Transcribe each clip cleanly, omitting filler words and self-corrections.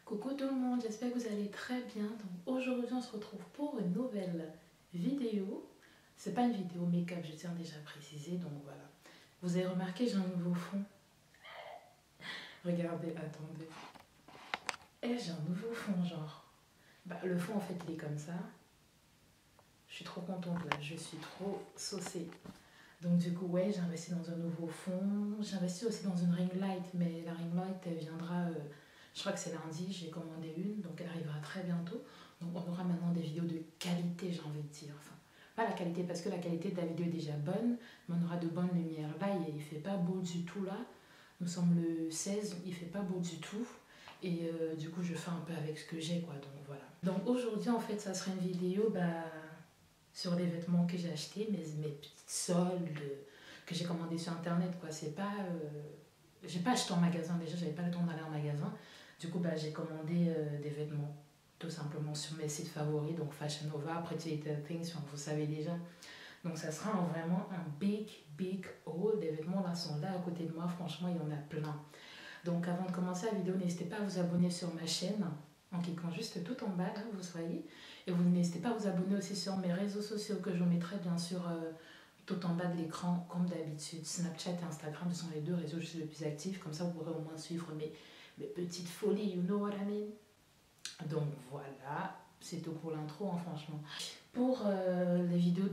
Coucou tout le monde, j'espère que vous allez très bien. Donc aujourd'hui on se retrouve pour une nouvelle vidéo. C'est pas une vidéo make-up, je tiens déjà à préciser, donc voilà. Vous avez remarqué, j'ai un nouveau fond. Regardez, attendez. Et j'ai un nouveau fond, genre. Le fond en fait il est comme ça. Je suis trop contente là, je suis trop saucée. Donc du coup ouais, j'ai investi dans un nouveau fond. J'ai investi aussi dans une ring light, mais la ring light elle viendra... je crois que c'est lundi, j'ai commandé une, donc elle arrivera très bientôt. Donc on aura maintenant des vidéos de qualité, j'ai envie de dire. Enfin, pas la qualité, parce que la qualité de la vidéo est déjà bonne, mais on aura de bonnes lumières. Là, il ne fait pas beau du tout, là. Nous sommes le 16, il ne fait pas beau du tout. Et du coup, je fais un peu avec ce que j'ai, quoi. Donc voilà. Donc aujourd'hui, en fait, ça sera une vidéo sur les vêtements que j'ai achetés, mes petites soldes que j'ai commandées sur Internet, quoi. C'est pas... j'ai pas acheté en magasin, déjà, j'avais pas le temps d'aller en magasin. Du coup, j'ai commandé des vêtements tout simplement sur mes sites favoris, donc Fashion Nova, Pretty Little Things, vous savez déjà. Donc ça sera vraiment un big haul. Les vêtements là sont là à côté de moi, franchement il y en a plein. Donc avant de commencer la vidéo, n'hésitez pas à vous abonner sur ma chaîne en cliquant juste tout en bas là, vous voyez. Et vous n'hésitez pas à vous abonner aussi sur mes réseaux sociaux que je mettrai bien sûr tout en bas de l'écran comme d'habitude. Snapchat et Instagram sont les deux réseaux où je suis le plus active, comme ça vous pourrez au moins suivre mes petites folies, you know what I mean. Donc voilà, c'est tout pour l'intro, franchement. Pour les vidéos,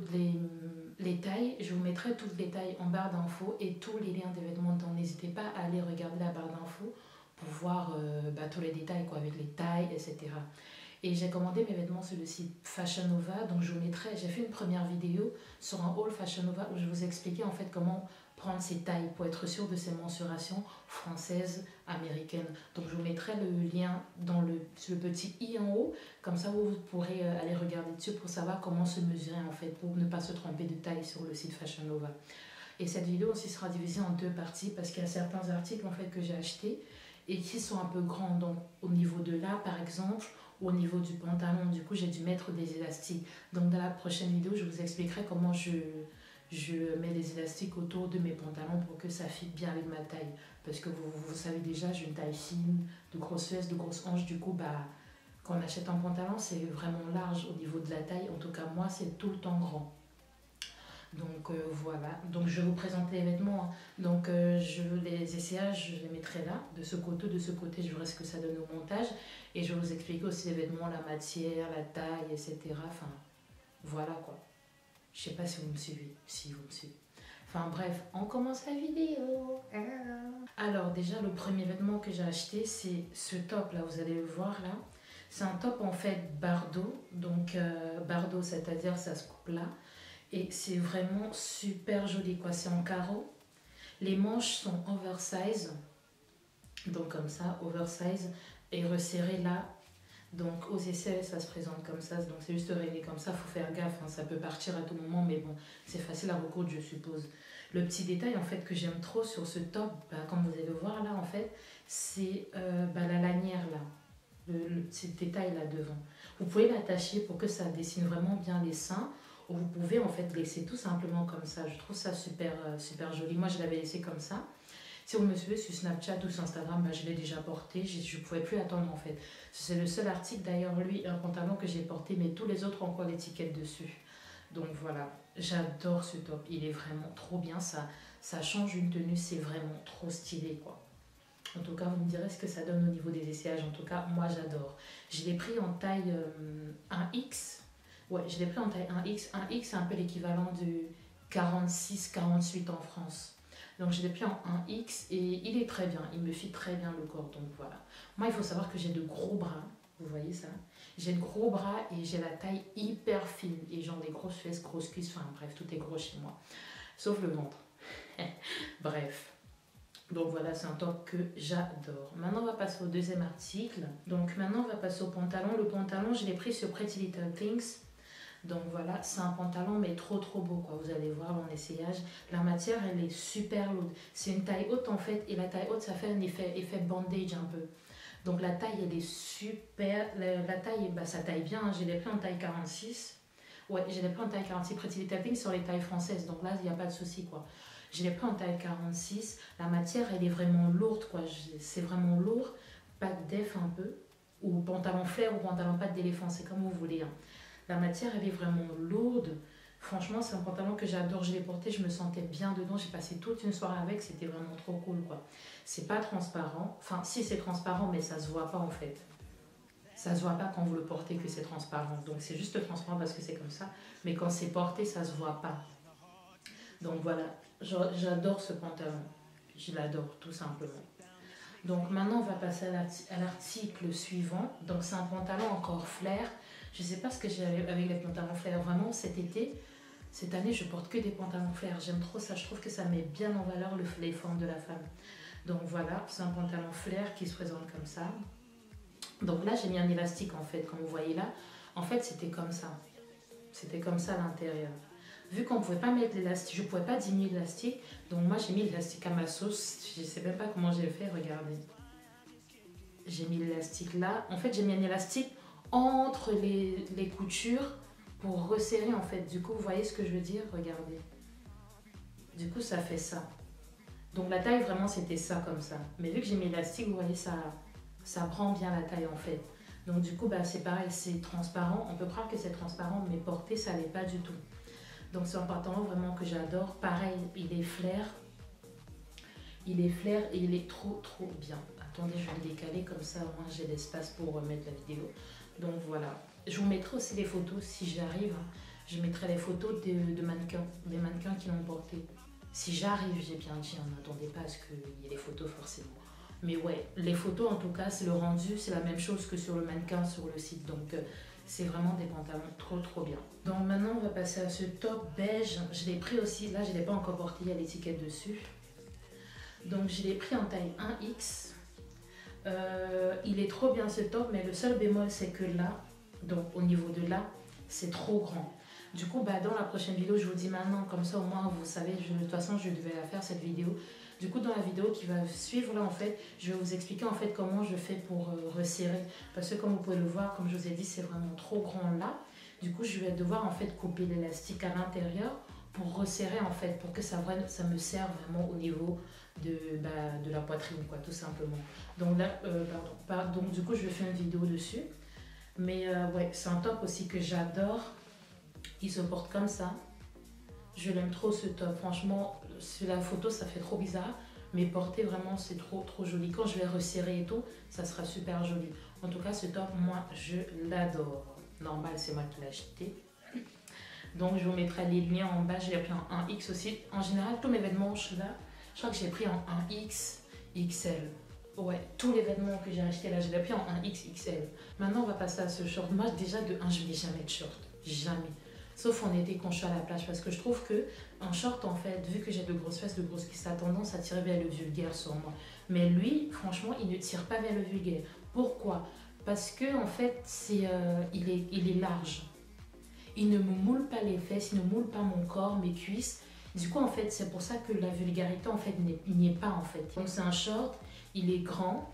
les tailles, je vous mettrai toutes les tailles en barre d'infos et tous les liens des vêtements. Donc n'hésitez pas à aller regarder la barre d'infos pour voir tous les détails, quoi, avec les tailles, etc. Et j'ai commandé mes vêtements sur le site Fashion Nova, donc je vous mettrai, j'ai fait une première vidéo sur un haul Fashion Nova où je vous expliquais en fait comment prendre ces tailles pour être sûr de ces mensurations françaises, américaines. Donc je vous mettrai le lien sur le petit i en haut, comme ça vous pourrez aller regarder dessus pour savoir comment se mesurer en fait, pour ne pas se tromper de taille sur le site Fashion Nova. Et cette vidéo aussi sera divisée en deux parties parce qu'il y a certains articles en fait que j'ai achetés et qui sont un peu grands, donc au niveau de là par exemple, au niveau du pantalon, du coup j'ai dû mettre des élastiques. Donc dans la prochaine vidéo je vous expliquerai comment je mets des élastiques autour de mes pantalons pour que ça fitte bien avec ma taille. Parce que vous savez déjà, j'ai une taille fine, de grosses fesses, de grosses hanches. Du coup, quand on achète un pantalon, c'est vraiment large au niveau de la taille. En tout cas, moi, c'est tout le temps grand. Donc voilà, donc je vais vous présenter les vêtements. Donc les essayages, je les mettrai là, de ce côté, je verrai ce que ça donne au montage. Et je vais vous expliquer aussi les vêtements, la matière, la taille, etc. Enfin, voilà quoi. Je sais pas si vous me suivez, si vous me suivez. Enfin bref, on commence la vidéo. Alors déjà, le premier vêtement que j'ai acheté, c'est ce top là, vous allez le voir là. C'est un top en fait bardeau, donc bardeau, c'est-à-dire ça se coupe là. Et c'est vraiment super joli quoi, c'est en carreau. Les manches sont oversize, donc comme ça, oversize, et resserré là. Donc aux essais, ça se présente comme ça, donc c'est juste réglé comme ça, il faut faire gaffe, hein, ça peut partir à tout moment, mais bon, c'est facile à recoudre, je suppose. Le petit détail en fait que j'aime trop sur ce top, comme vous allez le voir là en fait, c'est la lanière là, le petit détail là devant. Vous pouvez l'attacher pour que ça dessine vraiment bien les seins, ou vous pouvez en fait laisser tout simplement comme ça. Je trouve ça super, super joli. Moi je l'avais laissé comme ça. Si vous me suivez sur Snapchat ou sur Instagram, je l'ai déjà porté, je ne pouvais plus attendre en fait. C'est le seul article d'ailleurs, lui, un pantalon que j'ai porté, mais tous les autres ont encore l'étiquette dessus. Donc voilà, j'adore ce top, il est vraiment trop bien, ça change une tenue, c'est vraiment trop stylé quoi. En tout cas, vous me direz ce que ça donne au niveau des essayages, en tout cas, moi j'adore. Je l'ai pris en taille 1X, ouais, je l'ai pris en taille 1X, 1X c'est un peu l'équivalent de 46-48 en France. Donc je l'ai pris en 1X et il est très bien, il me fit très bien le corps, donc voilà. Moi il faut savoir que j'ai de gros bras, vous voyez ça? J'ai de gros bras et j'ai la taille hyper fine et genre des grosses fesses, grosses cuisses, enfin bref, tout est gros chez moi, sauf le ventre. Bref. Donc voilà, c'est un top que j'adore. Maintenant on va passer au deuxième article. Donc maintenant on va passer au pantalon. Le pantalon je l'ai pris sur Pretty Little Things. Donc voilà, c'est un pantalon mais trop beau quoi, vous allez voir en essayage. La matière elle est super lourde. C'est une taille haute en fait et la taille haute ça fait un effet bandage un peu. Donc la taille elle est super, la taille ça taille bien, hein. Je l'ai pris en taille 46. Ouais, je l'ai pris en taille 46, Pretty Little Things sur les tailles françaises, donc là il n'y a pas de souci quoi. Je l'ai pris en taille 46, la matière elle est vraiment lourde quoi, c'est vraiment lourd, pas de def un peu. ou pantalon flair ou pantalon patte d'éléphant, c'est comme vous voulez. Hein. La matière, elle est vraiment lourde. Franchement, c'est un pantalon que j'adore. Je l'ai porté, je me sentais bien dedans. J'ai passé toute une soirée avec, c'était vraiment trop cool, quoi. C'est pas transparent. Enfin, si c'est transparent, mais ça se voit pas en fait. Ça se voit pas quand vous le portez que c'est transparent. Donc c'est juste transparent parce que c'est comme ça. Mais quand c'est porté, ça se voit pas. Donc voilà, j'adore ce pantalon. Je l'adore tout simplement. Donc maintenant, on va passer à l'article suivant. Donc c'est un pantalon encore flair. Je ne sais pas ce que j'ai avec les pantalons flair. Vraiment, cet été, cette année, je porte que des pantalons flair. J'aime trop ça. Je trouve que ça met bien en valeur les formes de la femme. Donc voilà, c'est un pantalon flair qui se présente comme ça. Donc là, j'ai mis un élastique en fait, comme vous voyez là. En fait, c'était comme ça. C'était comme ça à l'intérieur. Vu qu'on ne pouvait pas mettre l'élastique, je ne pouvais pas diminuer l'élastique. Donc moi, j'ai mis l'élastique à ma sauce. Je ne sais même pas comment j'ai fait, regardez. J'ai mis l'élastique là. En fait, j'ai mis un élastique entre les coutures pour resserrer en fait. Du coup, vous voyez ce que je veux dire? Regardez. Du coup, ça fait ça. Donc la taille, vraiment, c'était ça comme ça. Mais vu que j'ai mis l'élastique, vous voyez, ça prend bien la taille en fait. Donc du coup, bah, c'est pareil, c'est transparent. On peut croire que c'est transparent, mais porté, ça l'est pas du tout. Donc c'est un pantalon vraiment que j'adore. Pareil, il est flair. Il est flair et il est trop bien. Attendez, je vais le décaler comme ça, au moins j'ai l'espace pour mettre la vidéo. Donc voilà. Je vous mettrai aussi les photos si j'arrive. Je mettrai les photos de mannequins, des mannequins qui l'ont porté. Si j'arrive, j'ai bien dit, n'attendez pas à ce qu'il y ait les photos forcément. Mais ouais, les photos en tout cas, c'est le rendu, c'est la même chose que sur le mannequin sur le site. Donc c'est vraiment des pantalons trop bien. Donc maintenant on va passer à ce top beige. Je l'ai pris aussi, là je ne l'ai pas encore porté, il y a l'étiquette dessus. Donc je l'ai pris en taille 1X. Il est trop bien ce top, mais le seul bémol c'est que là, donc au niveau de là, c'est trop grand. Du coup, bah, dans la prochaine vidéo, je vous dis maintenant, comme ça au moins vous savez, de toute façon je devais la faire cette vidéo. Du coup, dans la vidéo qui va suivre là en fait, je vais vous expliquer en fait comment je fais pour resserrer. Parce que comme vous pouvez le voir, comme je vous ai dit, c'est vraiment trop grand là. Du coup, je vais devoir en fait couper l'élastique à l'intérieur pour resserrer en fait, pour que ça me serve vraiment au niveau de la poitrine, quoi, tout simplement. Donc là, donc du coup, je vais faire une vidéo dessus. Mais ouais, c'est un top aussi que j'adore. Il se porte comme ça. Je l'aime trop ce top. Franchement, sur la photo, ça fait trop bizarre. Mais porter vraiment, c'est trop joli. Quand je vais resserrer et tout, ça sera super joli. En tout cas, ce top, moi, je l'adore. Normal, c'est moi qui l'ai acheté. Donc, je vous mettrai les liens en bas. J'ai pris en 1X aussi. En général, tous mes vêtements, là, je crois que j'ai pris en 1X, XL. Ouais, tous les vêtements que j'ai achetés là, je l'ai pris en 1X, XL. Maintenant, on va passer à ce short. Moi, déjà, de 1, je ne mets jamais de short. Jamais. Sauf en été quand je suis à la plage. Parce que je trouve que un short, en fait, vu que j'ai de grosses fesses, de grosses cuisses, ça a tendance à tirer vers le vulgaire sur moi. Mais lui, franchement, il ne tire pas vers le vulgaire. Pourquoi? Parce que, en fait, il est large. Il ne me moule pas les fesses, il ne moule pas mon corps, mes cuisses. Du coup, en fait, c'est pour ça que la vulgarité, en fait, n'y est pas, en fait. Donc, c'est un short, il est grand,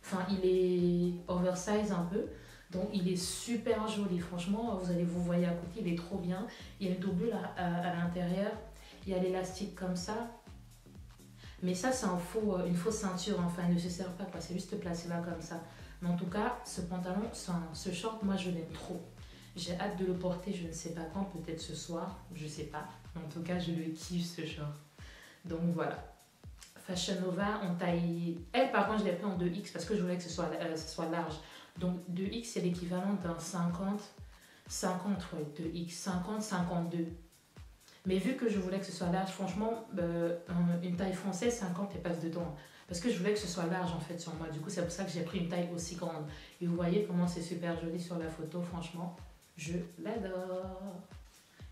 enfin, il est oversize un peu. Donc, il est super joli. Franchement, vous voyez à côté, il est trop bien. Il y a une doublure à l'intérieur. Il y a l'élastique comme ça. Mais ça, c'est une fausse ceinture. Enfin, il ne se sert pas, quoi. C'est juste placé là comme ça. Mais en tout cas, ce pantalon, ce short, moi, je l'aime trop. J'ai hâte de le porter, je ne sais pas quand, peut-être ce soir, je ne sais pas. En tout cas, je le kiffe ce short. Donc voilà. Fashion Nova en taille... Elle, par contre, je l'ai pris en 2X parce que je voulais que ce soit large. Donc 2X, c'est l'équivalent d'un 50, ouais, 2X, 50, 52. Mais vu que je voulais que ce soit large, franchement, une taille française, 50, elle passe dedans. Parce que je voulais que ce soit large en fait sur moi. Du coup, c'est pour ça que j'ai pris une taille aussi grande. Et vous voyez comment c'est super joli sur la photo, franchement. Je l'adore.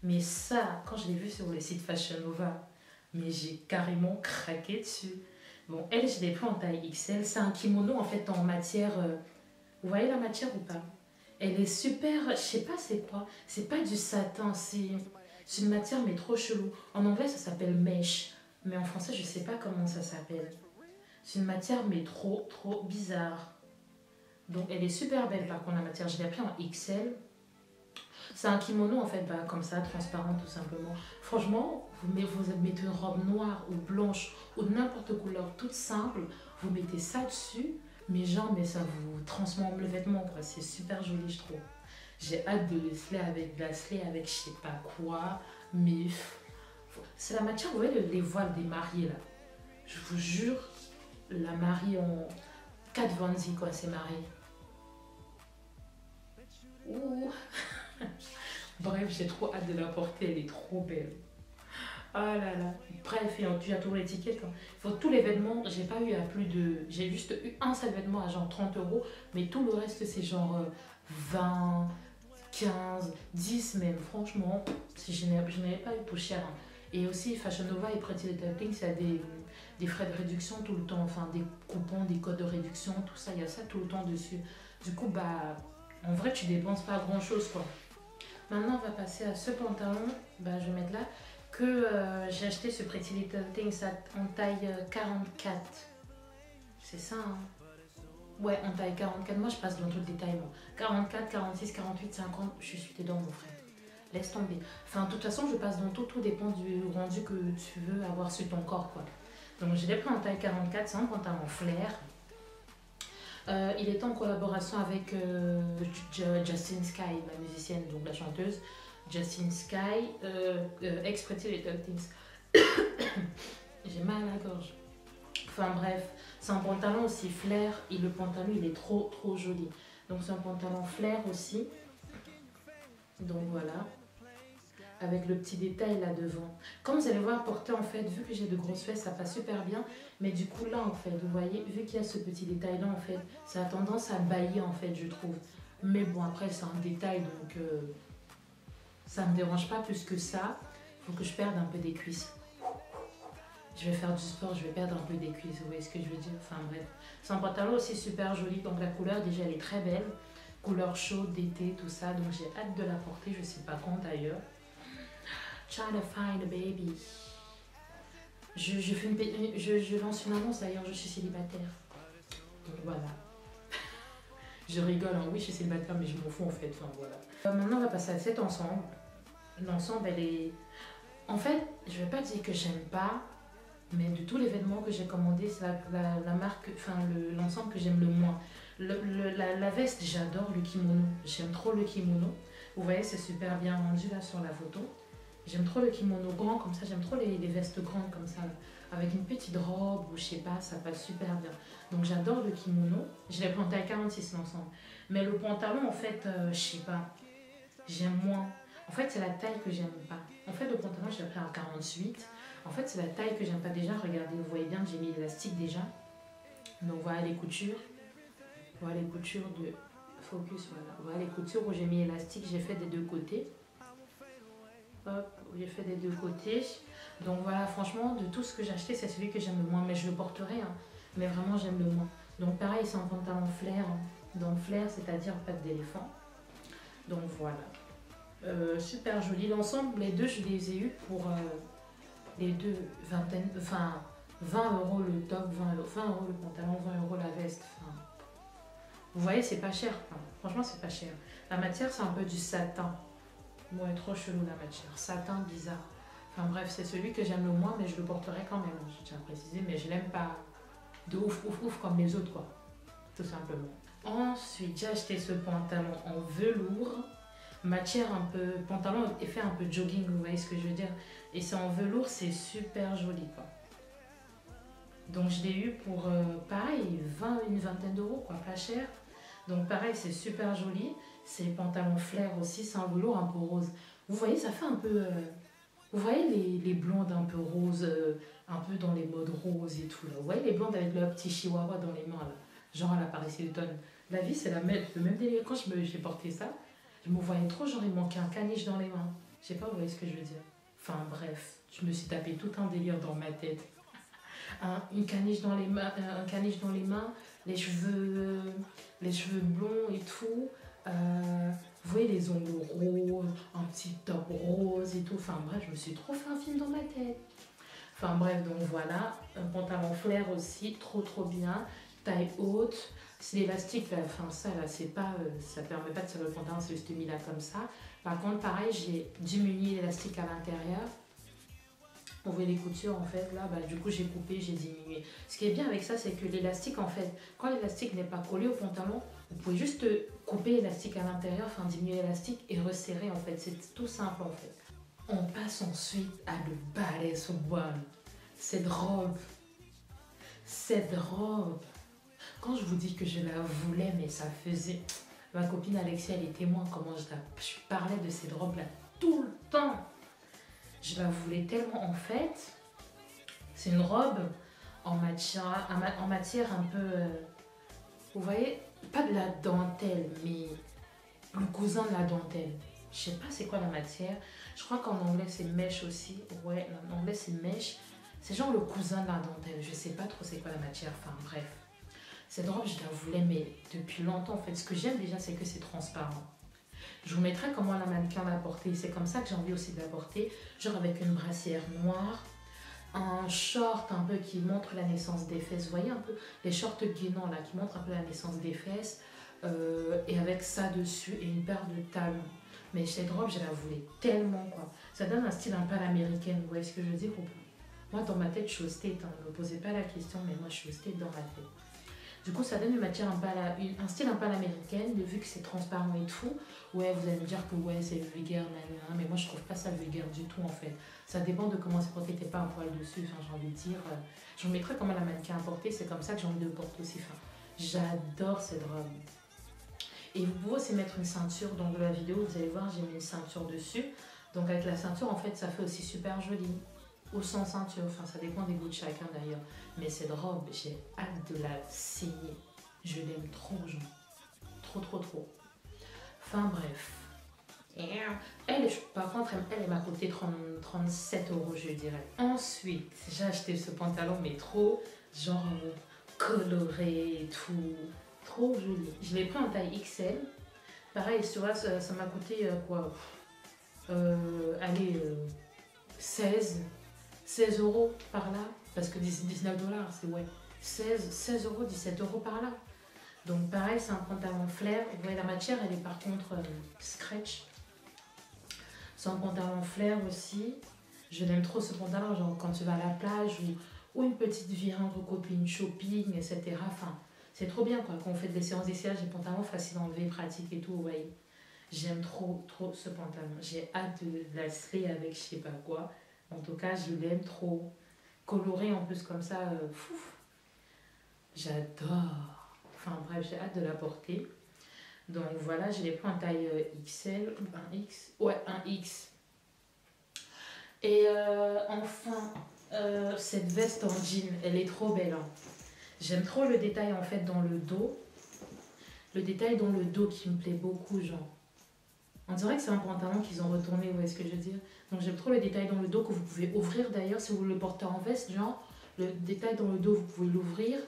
Mais ça, quand je l'ai vu sur le site Fashion Nova, mais j'ai carrément craqué dessus. Bon, elle, je l'ai pris en taille XL. C'est un kimono en fait en matière... vous voyez la matière ou pas? Elle est super... Je sais pas c'est quoi. C'est pas du satin, c'est une matière mais trop chelou. En anglais, ça s'appelle mesh. Mais en français, je sais pas comment ça s'appelle. C'est une matière mais trop bizarre. Donc, elle est super belle par contre la matière. Je l'ai pris en XL. C'est un kimono en fait, comme ça, transparent tout simplement. Franchement, vous mettez une robe noire ou blanche ou de n'importe quelle couleur toute simple, vous mettez ça dessus, mes jambes, mais ça vous transforme le vêtement, quoi. C'est super joli, je trouve. J'ai hâte de le slayer avec de la slay, avec je sais pas quoi, mais c'est la matière, vous voyez les voiles des mariés là. Je vous jure, la mariée en 4 Vanzi, quoi, c'est mariée. Ouh. Bref, j'ai trop hâte de la porter, elle est trop belle. Ah là là. Bref, et tu as tout l'étiquette. Hein. Faut, tous les vêtements, j'ai pas eu à plus de. J'ai juste eu un seul vêtement à genre 30 €, mais tout le reste, c'est genre 20, 15, 10 même. Franchement, si je n'avais pas eu pour cher. Hein. Et aussi, Fashion Nova et Pretty Little Things, il y a des frais de réduction tout le temps, enfin des coupons, des codes de réduction, tout ça, il y a ça tout le temps dessus. Du coup, bah, en vrai, tu dépenses pas grand chose quoi. Maintenant, on va passer à ce pantalon, bah, je vais mettre là, que j'ai acheté ce Pretty Little Things en taille 44. C'est ça, hein? Ouais, en taille 44. Moi, je passe dans toutes les tailles. Moi. 44, 46, 48, 50, je suis dedans, mon frère. Laisse tomber. Enfin, de toute façon, je passe dans tout. Tout dépend du rendu que tu veux avoir sur ton corps, quoi. Donc, je l'ai pris en taille 44. C'est un pantalon flair. Il est en collaboration avec Justine Sky, la musicienne, donc la chanteuse. Justine Sky, ex Pretty Little Things. J'ai mal à la gorge. Enfin bref, c'est un pantalon aussi flair et le pantalon il est trop joli. Donc c'est un pantalon flair aussi. Donc voilà. Avec le petit détail là devant. Comme vous allez voir porter en fait, vu que j'ai de grosses fesses, ça passe super bien. Mais du coup là en fait, vous voyez, vu qu'il y a ce petit détail là en fait, ça a tendance à bailler en fait je trouve. Mais bon après c'est un détail donc ça me dérange pas plus que ça. Il faut que je perde un peu des cuisses. Je vais faire du sport, je vais perdre un peu des cuisses, vous voyez ce que je veux dire? Enfin bref. C'est un pantalon aussi super joli, donc la couleur déjà elle est très belle. Couleur chaude d'été, tout ça, donc j'ai hâte de la porter, je sais pas quand d'ailleurs. Trying to find a baby. Je lance une annonce d'ailleurs, je suis célibataire. Donc voilà. Je rigole, hein. Oui je suis célibataire mais je m'en fous en fait, enfin voilà. Maintenant on va passer à cet ensemble. L'ensemble elle est... En fait, je vais pas dire que j'aime pas, mais de tous les vêtements que j'ai commandés, c'est la marque, enfin l'ensemble que j'aime le moins. La veste, j'adore le kimono. J'aime trop le kimono. Vous voyez, c'est super bien rendu là sur la photo. J'aime trop le kimono grand comme ça. J'aime trop les vestes grandes comme ça. Avec une petite robe ou je sais pas, ça passe super bien. Donc j'adore le kimono. Je l'ai pris en taille 46 l'ensemble. Mais le pantalon, en fait, je sais pas. J'aime moins. En fait, c'est la taille que j'aime pas. En fait, le pantalon, je l'ai pris en 48. En fait, c'est la taille que j'aime pas déjà. Regardez, vous voyez bien que j'ai mis l'élastique déjà. Donc, voilà les coutures. Voilà les coutures de focus. Voilà, voilà les coutures où j'ai mis l'élastique. J'ai fait des deux côtés. Hop, j'ai fait des deux côtés. Donc, voilà, franchement, de tout ce que j'ai acheté, c'est celui que j'aime le moins. Mais je le porterai. Hein. Mais vraiment, j'aime le moins. Donc, pareil, c'est un pantalon flair. Hein. Donc, flair, c'est-à-dire patte d'éléphant. Donc, voilà. Super joli. L'ensemble, les deux, je les ai eus pour les deux vingtaine, enfin 20 € le top, 20 € le pantalon, 20 € la veste. Enfin, vous voyez, c'est pas cher. Enfin, franchement, c'est pas cher. La matière, c'est un peu du satin. Ouais, trop chelou la matière. Satin bizarre. Enfin bref, c'est celui que j'aime le moins, mais je le porterai quand même. Je tiens à préciser, mais je l'aime pas de ouf, ouf, ouf comme les autres, quoi. Tout simplement. Ensuite, j'ai acheté ce pantalon en velours. Matière un peu, pantalon effet un peu jogging, vous voyez ce que je veux dire. Et c'est en velours, c'est super joli quoi. Donc je l'ai eu pour pareil, une vingtaine d'euros quoi, pas cher. Donc pareil, c'est super joli. C'est pantalon flair aussi, c'est en velours un peu rose. Vous voyez, ça fait un peu... vous voyez les blondes un peu roses, un peu dans les modes roses et tout là. Vous voyez les blondes avec leur petit chihuahua dans les mains là. Genre à la Paris Hilton. La vie c'est le même délire. Quand j'ai porté ça, je me voyais trop, genre il manquait un caniche dans les mains. Je sais pas, vous voyez ce que je veux dire. Enfin bref, je me suis tapé tout un délire dans ma tête. Une caniche dans les mains, un caniche dans les mains, les cheveux blonds et tout. Vous voyez les ongles roses, un petit top rose et tout. Enfin bref, je me suis trop fait un film dans ma tête. Enfin bref, donc voilà. Un pantalon flair aussi, trop bien. Taille haute. C'est l'élastique, là, enfin ça là, c'est pas, ça permet pas de serrer le pantalon, c'est juste mis là comme ça. Par contre, pareil, j'ai diminué l'élastique à l'intérieur. On voit les coutures en fait, là, bah, du coup j'ai coupé, j'ai diminué. Ce qui est bien avec ça, c'est que l'élastique en fait, quand l'élastique n'est pas collé au pantalon, vous pouvez juste couper l'élastique à l'intérieur, enfin diminuer l'élastique et resserrer en fait. C'est tout simple en fait. On passe ensuite à le balèze one. Cette robe. Cette robe. Quand je vous dis que je la voulais, mais ça faisait... Ma copine Alexia, elle est témoin comment je parlais de cette robe-là tout le temps. Je la voulais tellement en fait. C'est une robe en matière un peu... vous voyez, pas de la dentelle, mais le cousin de la dentelle. Je sais pas c'est quoi la matière. Je crois qu'en anglais c'est mèche aussi. Ouais, en anglais c'est mèche. C'est genre le cousin de la dentelle. Je sais pas trop c'est quoi la matière. Enfin bref. Cette robe je la voulais mais depuis longtemps en fait. Ce que j'aime déjà c'est que c'est transparent. Je vous mettrai comment la mannequin l'a portée. C'est comme ça que j'ai envie aussi de la porter. Genre avec une brassière noire. Un short un peu qui montre la naissance des fesses. Vous voyez un peu les shorts gainants là qui montrent un peu la naissance des fesses. Et avec ça dessus et une paire de talons. Mais cette robe, je la voulais tellement quoi. Ça donne un style un peu à l'américaine, vous voyez ce que je veux dire ou pas? Moi dans ma tête, je suis au state, hein. Ne me posez pas la question, mais moi je suis au state dans ma tête. Du coup, ça donne une matière un peu un style un peu à l'américaine, vu que c'est transparent et tout. Ouais, vous allez me dire que ouais, c'est vulgaire, mais moi je trouve pas ça vulgaire du tout en fait. Ça dépend de comment c'est porté, t'es pas un poil dessus, enfin j'ai envie de dire. Je vous mettrai comment la mannequin a porté, c'est comme ça que j'ai envie de le porter aussi. Enfin, j'adore cette robe. Et vous pouvez aussi mettre une ceinture, dans la vidéo vous allez voir j'ai mis une ceinture dessus. Donc avec la ceinture en fait ça fait aussi super joli. Ou sans ceinture, enfin ça dépend des goûts de chacun d'ailleurs. Mais cette robe, j'ai hâte de la saigner. Je l'aime trop, genre. Trop, trop, trop. Enfin bref. Elle, par contre, elle m'a coûté 37 €, je dirais. Ensuite, j'ai acheté ce pantalon, mais trop, genre, coloré et tout. Trop joli. Je l'ai pris en taille XL. Pareil, tu vois, ça m'a coûté quoi allez, 16 € par là. Parce que 19 $, c'est ouais. 16 €, 17 € par là. Donc pareil, c'est un pantalon flair. Vous voyez, la matière, elle est par contre scratch. C'est un pantalon flair aussi. Je l'aime trop ce pantalon, genre quand tu vas à la plage ou une petite virée entre copines, shopping, etc. Enfin, c'est trop bien quoi. Quand on fait des séances d'essayage, des pantalons faciles à enlever, pratiques et tout, vous voyez. J'aime trop, trop ce pantalon. J'ai hâte de l'acheter avec je sais pas quoi. En tout cas, je l'aime trop. Coloré en plus comme ça, fouf. J'adore. Enfin bref, j'ai hâte de la porter. Donc voilà, je l'ai pris en taille XL, un X. Ouais, un X. Et enfin, cette veste en jean, elle est trop belle. Hein. J'aime trop le détail en fait dans le dos. Le détail dans le dos qui me plaît beaucoup, genre. On dirait que c'est un pantalon qu'ils ont retourné, vous voyez ce que je veux dire? Donc j'aime trop le détail dans le dos que vous pouvez ouvrir d'ailleurs si vous le portez en veste, genre. Le détail dans le dos, vous pouvez l'ouvrir.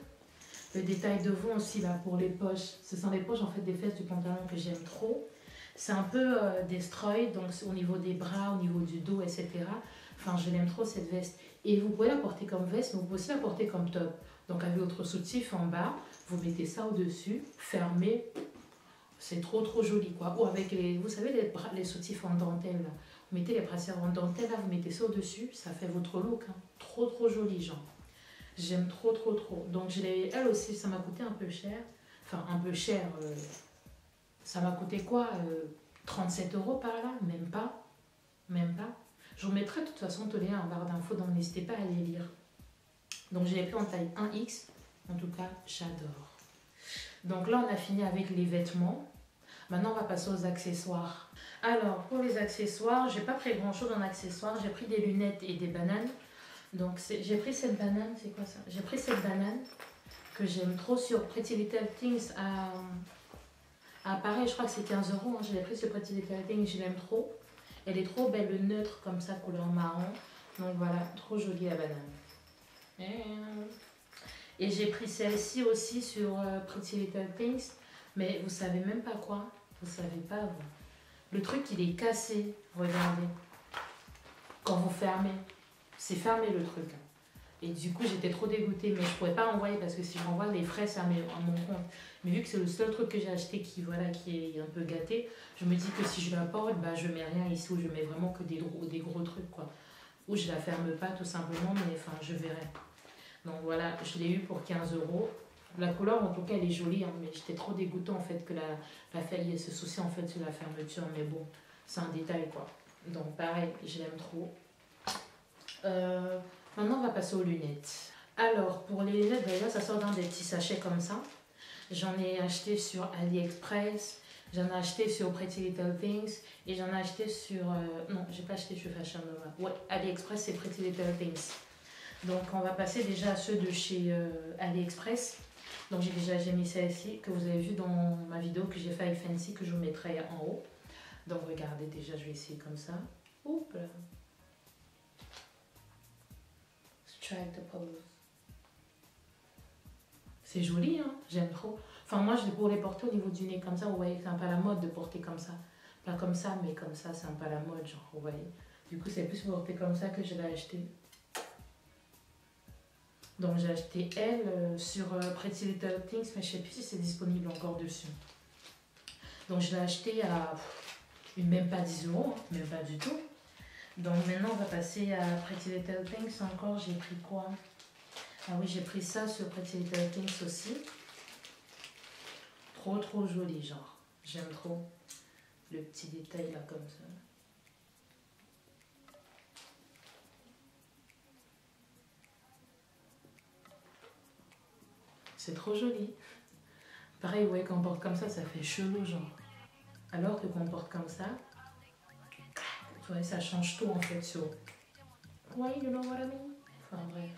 Le détail devant aussi, là, pour les poches. Ce sont les poches, en fait, des fesses du pantalon que j'aime trop. C'est un peu destroy, donc au niveau des bras, au niveau du dos, etc. Enfin, je l'aime trop, cette veste. Et vous pouvez la porter comme veste, mais vous pouvez aussi la porter comme top. Donc, avec votre soutif en bas, vous mettez ça au-dessus, fermé. C'est trop, trop joli, quoi. Ou avec les, vous savez, les soutifs en dentelle, là. Vous mettez les brassières en dentelle, là, vous mettez ça au-dessus, ça fait votre look. Hein. Trop, trop joli, genre. J'aime trop, trop, trop. Donc, elle aussi, ça m'a coûté un peu cher. Enfin, un peu cher. Ça m'a coûté quoi 37 € par là? Même pas. Même pas. Je vous mettrai de toute façon tous les liens en barre d'infos, donc n'hésitez pas à les lire. Donc, je l'ai pris en taille 1X. En tout cas, j'adore. Donc là, on a fini avec les vêtements. Maintenant, on va passer aux accessoires. Alors, pour les accessoires, j'ai pas pris grand-chose en accessoires. J'ai pris des lunettes et des bananes. Donc j'ai pris cette banane, c'est quoi ça? J'ai pris cette banane que j'aime trop sur Pretty Little Things à pareil, je crois que c'est 15 €. Hein. Je l'ai pris sur Pretty Little Things, je l'aime trop. Elle est trop belle, neutre comme ça, couleur marron. Donc voilà, trop jolie la banane. Et j'ai pris celle-ci aussi sur Pretty Little Things. Mais vous savez même pas quoi. Vous savez pas, vous. Le truc, il est cassé, regardez. Quand vous fermez. C'est fermé le truc. Et du coup, j'étais trop dégoûtée, mais je ne pourrais pas envoyer parce que si je renvoie les frais, ça met à mon compte. Mais vu que c'est le seul truc que j'ai acheté qui est un peu gâté, je me dis que si je l'apporte, bah, je mets rien ici où je mets vraiment que des gros trucs, quoi. Ou je la ferme pas tout simplement, mais enfin je verrai. Donc voilà, je l'ai eu pour 15 euros. La couleur en tout cas elle est jolie, hein, mais j'étais trop dégoûtée en fait que la feuille se soucie en fait sur la fermeture. Mais bon, c'est un détail quoi. Donc pareil, je l'aime trop. Maintenant on va passer aux lunettes. Alors pour les lunettes, ben là ça sort dans des petits sachets comme ça. J'en ai acheté sur AliExpress. J'en ai acheté sur Pretty Little Things et j'en ai acheté sur... non, j'ai pas acheté sur Fashion Nova. Ouais, AliExpress c'est Pretty Little Things. Donc on va passer déjà à ceux de chez AliExpress. Donc j'ai mis celle-ci que vous avez vu dans ma vidéo que j'ai fait avec Fancy que je vous mettrai en haut. Donc regardez déjà, je vais essayer comme ça. Oups là. Strike the pose. C'est joli, hein, j'aime trop. Enfin, moi, je pour les porter au niveau du nez comme ça, vous voyez, c'est un peu la mode de porter comme ça. Pas comme ça, mais comme ça, c'est un peu la mode, genre, vous voyez. Du coup, c'est plus porter comme ça que je l'ai acheté. Donc, j'ai acheté elle sur Pretty Little Things, mais je sais plus si c'est disponible encore dessus. Donc, je l'ai acheté à même pas 10 euros, hein, même pas du tout. Donc, maintenant, on va passer à Pretty Little Things. Encore, j'ai pris quoi? Ah oui, j'ai pris ça sur Pretty Little Things aussi. Trop joli, genre. J'aime trop le petit détail là comme ça. C'est trop joli. Pareil, ouais, quand on porte comme ça fait chelou, genre. Alors que quand on porte comme ça, ouais, ça change tout en fait sur... Ouais, you know what I mean? Enfin bref.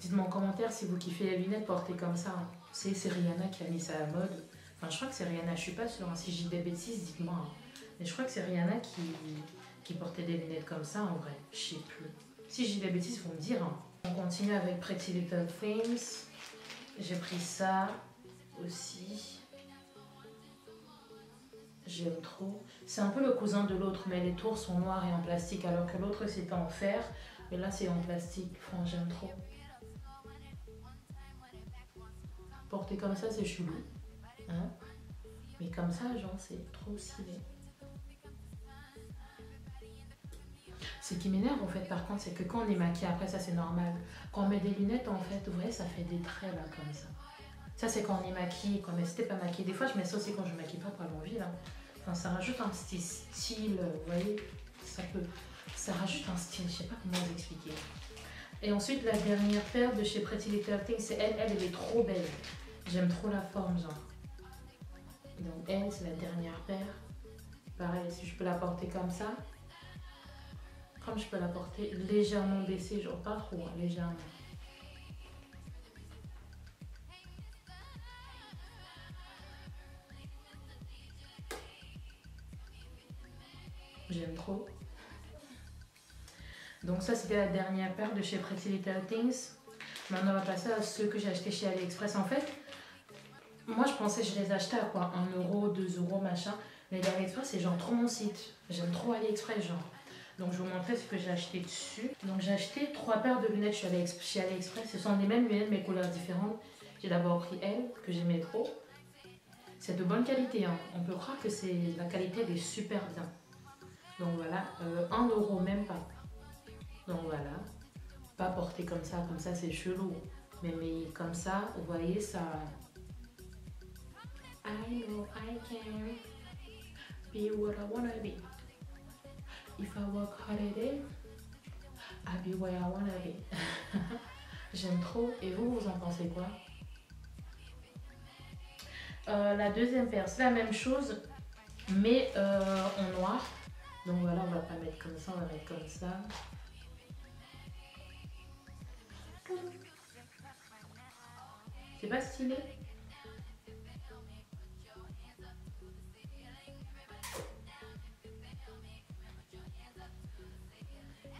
Dites-moi en commentaire si vous kiffez les lunettes portées comme ça. Hein. C'est Rihanna qui a mis ça à la mode. Enfin, je crois que c'est Rihanna, je suis pas sûre. Hein. Si je dis des bêtises, dites-moi. Hein. Mais je crois que c'est Rihanna qui portait des lunettes comme ça en vrai. Je sais plus. Si je dis des bêtises, il faut me dire. Hein. On continue avec Pretty Little Things. J'ai pris ça aussi. J'aime trop. C'est un peu le cousin de l'autre, mais les tours sont noirs et en plastique, alors que l'autre c'était en fer. Mais là, c'est en plastique. Enfin, j'aime trop. Porter comme ça, c'est chelou. Hein? Mais comme ça, genre, c'est trop stylé. Ce qui m'énerve, en fait, par contre, c'est que quand on est maquillé, après ça, c'est normal. Quand on met des lunettes, en fait, vous voyez, ça fait des traits, là, comme ça. Ça, c'est quand on est maquillé, quand on n'est pas maquillé. Des fois, je mets ça aussi quand je ne maquille pas pour aller en ville. Hein. Enfin, ça rajoute un petit style, vous voyez, ça rajoute un style, je sais pas comment vous expliquer. Et ensuite, la dernière paire de chez Pretty Little Things, c'est elle est trop belle. J'aime trop la forme, genre. Donc elle, c'est la dernière paire. Pareil, si je peux la porter comme ça. Comme je peux la porter légèrement baissée, genre pas trop, hein, légèrement. J'aime trop. Donc ça, c'était la dernière paire de chez Pretty Little Things. Maintenant, on va passer à ceux que j'ai achetés chez AliExpress. En fait, moi, je pensais que je les achetais à quoi 1 euro, 2 euros, machin. Mais AliExpress, c'est genre trop mon site. J'aime trop AliExpress, genre. Donc, je vais vous montrer ce que j'ai acheté dessus. Donc, j'ai acheté 3 paires de lunettes chez AliExpress. Ce sont les mêmes lunettes, mais couleurs différentes. J'ai d'abord pris elle, que j'aimais trop. C'est de bonne qualité. Hein. On peut croire que la qualité, elle est super bien. Donc, voilà. 1 euro, même pas. Donc, voilà. Pas porté comme ça c'est chelou. Mais comme ça, vous voyez, ça... I know I can be what I wanna be. If I work hard at it, I'll be where I wanna be. J'aime trop. Et vous en pensez quoi? La deuxième paire, c'est la même chose, mais en noir. Donc voilà, on va pas mettre comme ça, on va mettre comme ça. C'est pas stylé?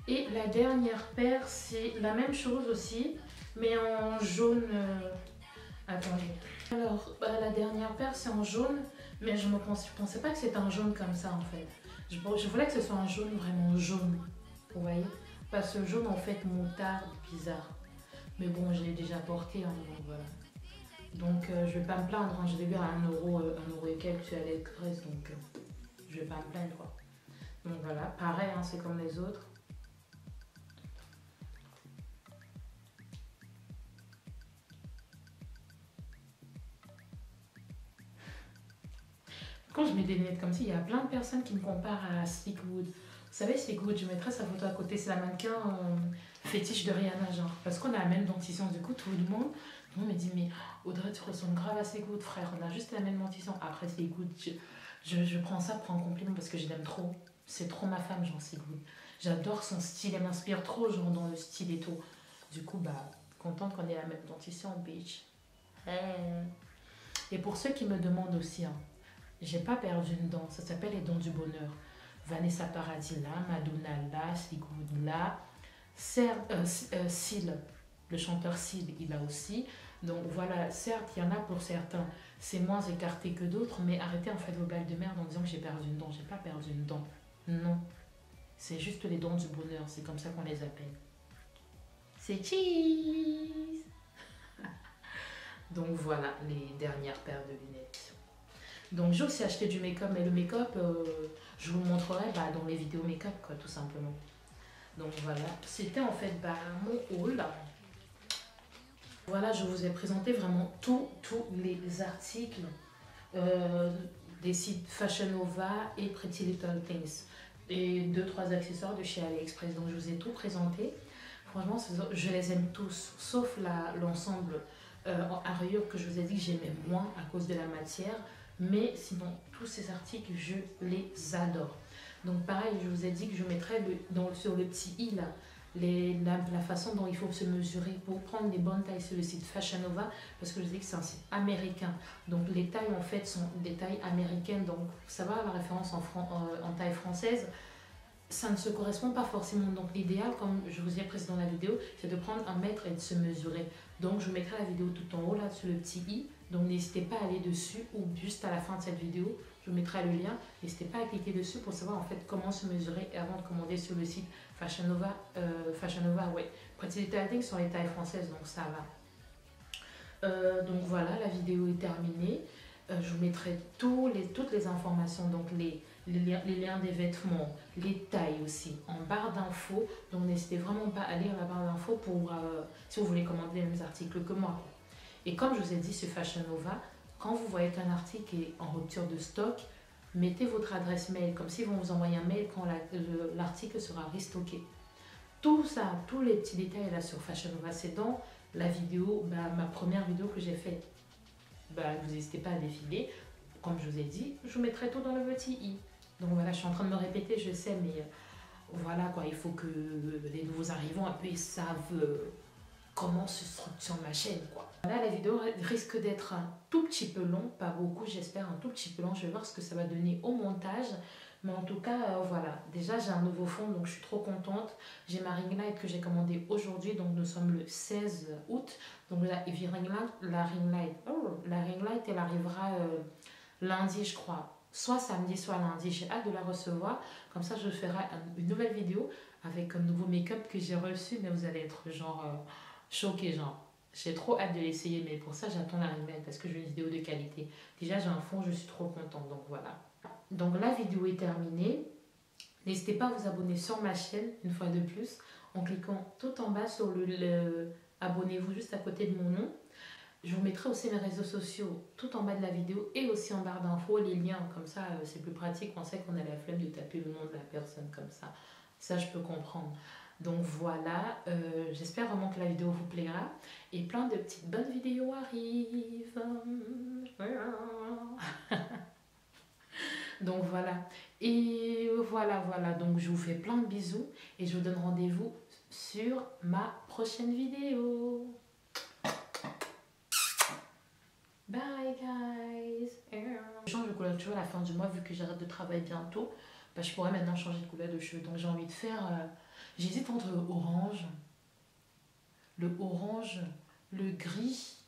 Et la dernière paire, c'est la même chose aussi, mais en jaune. Attendez. Alors, la dernière paire, c'est en jaune, mais je pensais pas que c'était un jaune comme ça en fait. Je voulais que ce soit un jaune vraiment jaune, vous voyez? Pas ce jaune en fait moutarde bizarre. Mais bon, je l'ai déjà porté, hein, donc voilà. Donc je vais pas me plaindre, hein, je l'ai vu à 1 euro et quelques sur AliExpress, donc je vais pas me plaindre quoi. Donc voilà, pareil, hein, c'est comme les autres. Quand je mets des lunettes comme ça, il y a plein de personnes qui me comparent à Sleekwood. Vous savez, Sleekwood, je mettrai sa photo à côté, c'est la mannequin fétiche de Rihanna, genre. Parce qu'on a la même dentition, du coup, tout le monde me dit, mais Audrey, tu ressembles grave à Sleekwood, frère, on a juste la même dentition. Après, Sleekwood, je prends ça pour un compliment parce que je l'aime trop. C'est trop ma femme, genre, Sleekwood. J'adore son style, elle m'inspire trop, genre, dans le style et tout. Du coup, bah, contente qu'on ait la même dentition, bitch. Et pour ceux qui me demandent aussi, hein, j'ai pas perdu une dent, ça s'appelle les dents du bonheur. Vanessa Paradis là, Madonna là, Sigrid là, Seal, le chanteur Seal, il a aussi. Donc voilà, certes, il y en a pour certains, c'est moins écarté que d'autres, mais arrêtez en fait vos balles de merde en disant que j'ai perdu une dent. J'ai pas perdu une dent. Non, c'est juste les dents du bonheur, c'est comme ça qu'on les appelle. C'est cheese. Donc voilà les dernières paires de lunettes. Donc j'ai aussi acheté du make-up, mais le make-up, je vous le montrerai bah, dans les vidéos make-up, quoi, tout simplement. Donc voilà, c'était en fait bah, mon haul. Voilà, je vous ai présenté vraiment tous les articles des sites Fashion Nova et Pretty Little Things. Et 2-3 accessoires de chez AliExpress. Donc je vous ai tout présenté. Franchement, je les aime tous, sauf l'ensemble à rayures que je vous ai dit que j'aimais moins à cause de la matière. Mais sinon, tous ces articles, je les adore. Donc pareil, je vous ai dit que je mettrais sur le petit i là, la façon dont il faut se mesurer pour prendre les bonnes tailles sur le site Fashion Nova, parce que je dis que c'est un site américain. Donc les tailles en fait sont des tailles américaines. Donc ça va, la référence en taille française, ça ne se correspond pas forcément. Donc l'idéal, comme je vous ai précisé dans la vidéo, c'est de prendre un mètre et de se mesurer. Donc je mettrai la vidéo tout en haut là sur le petit i. Donc n'hésitez pas à aller dessus ou juste à la fin de cette vidéo, je mettrai le lien. N'hésitez pas à cliquer dessus pour savoir en fait comment se mesurer avant de commander sur le site Fashion Nova. Ouais. Pretty Little Things sont les tailles françaises, donc ça va. Donc voilà, la vidéo est terminée. Je vous mettrai toutes les informations, donc les liens des vêtements, les tailles aussi, en barre d'infos. Donc n'hésitez vraiment pas à lire la barre d'infos pour si vous voulez commander les mêmes articles que moi. Et comme je vous ai dit sur Fashion Nova, quand vous voyez qu'un article est en rupture de stock, mettez votre adresse mail, comme s'ils vont vous envoyer un mail quand l'article sera restocké. Tout ça, tous les petits détails là sur Fashion Nova, c'est dans la vidéo, ma première vidéo que j'ai faite. Vous n'hésitez pas à défiler. Comme je vous ai dit, je vous mettrai tout dans le petit i. Donc voilà, je suis en train de me répéter, je sais, mais voilà quoi, il faut que les nouveaux arrivants un peu ils savent comment se structure ma chaîne quoi. Là la vidéo risque d'être un tout petit peu long, pas beaucoup j'espère, un tout petit peu long, je vais voir ce que ça va donner au montage. Mais en tout cas, voilà, déjà j'ai un nouveau fond donc je suis trop contente. J'ai ma ring light que j'ai commandée aujourd'hui, donc nous sommes le 16 août. Donc la ring light elle arrivera lundi je crois, soit samedi soit lundi. J'ai hâte de la recevoir, comme ça je ferai une nouvelle vidéo avec un nouveau make-up que j'ai reçu, mais vous allez être genre choqués genre. J'ai trop hâte de l'essayer, mais pour ça j'attends la ring light parce que je veux une vidéo de qualité. Déjà j'ai un fond, je suis trop contente, donc voilà. Donc la vidéo est terminée. N'hésitez pas à vous abonner sur ma chaîne une fois de plus en cliquant tout en bas sur abonnez-vous juste à côté de mon nom. Je vous mettrai aussi mes réseaux sociaux tout en bas de la vidéo et aussi en barre d'infos les liens, comme ça c'est plus pratique, on sait qu'on a la flemme de taper le nom de la personne comme ça je peux comprendre. Donc voilà, j'espère vraiment que la vidéo vous plaira et plein de petites bonnes vidéos arrivent. Donc voilà, et voilà, donc je vous fais plein de bisous et je vous donne rendez-vous sur ma prochaine vidéo. Bye guys. Je change de couleur de cheveux à la fin du mois vu que j'arrête de travailler bientôt. Je pourrais maintenant changer de couleur de cheveux. Donc j'ai envie de faire... j'hésite entre le orange, le gris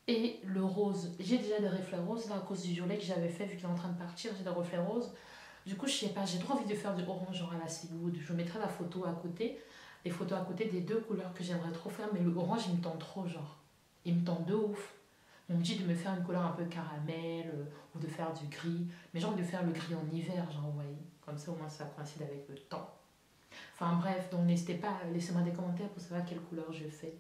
et le rose. J'ai déjà des reflets roses là à cause du violet que j'avais fait vu qu'il est en train de partir. J'ai des reflets roses. Du coup je sais pas, j'ai trop envie de faire du orange genre à la Seawood. Je mettrai la photo à côté. Les photos à côté des deux couleurs que j'aimerais trop faire. Mais le orange il me tente trop genre. Il me tente de ouf. On me dit de me faire une couleur un peu caramel ou de faire du gris. Mais j'ai envie de faire le gris en hiver, genre, vous voyez. Comme ça, au moins, ça coïncide avec le temps. Enfin bref, donc n'hésitez pas, laissez-moi des commentaires pour savoir quelle couleur je fais.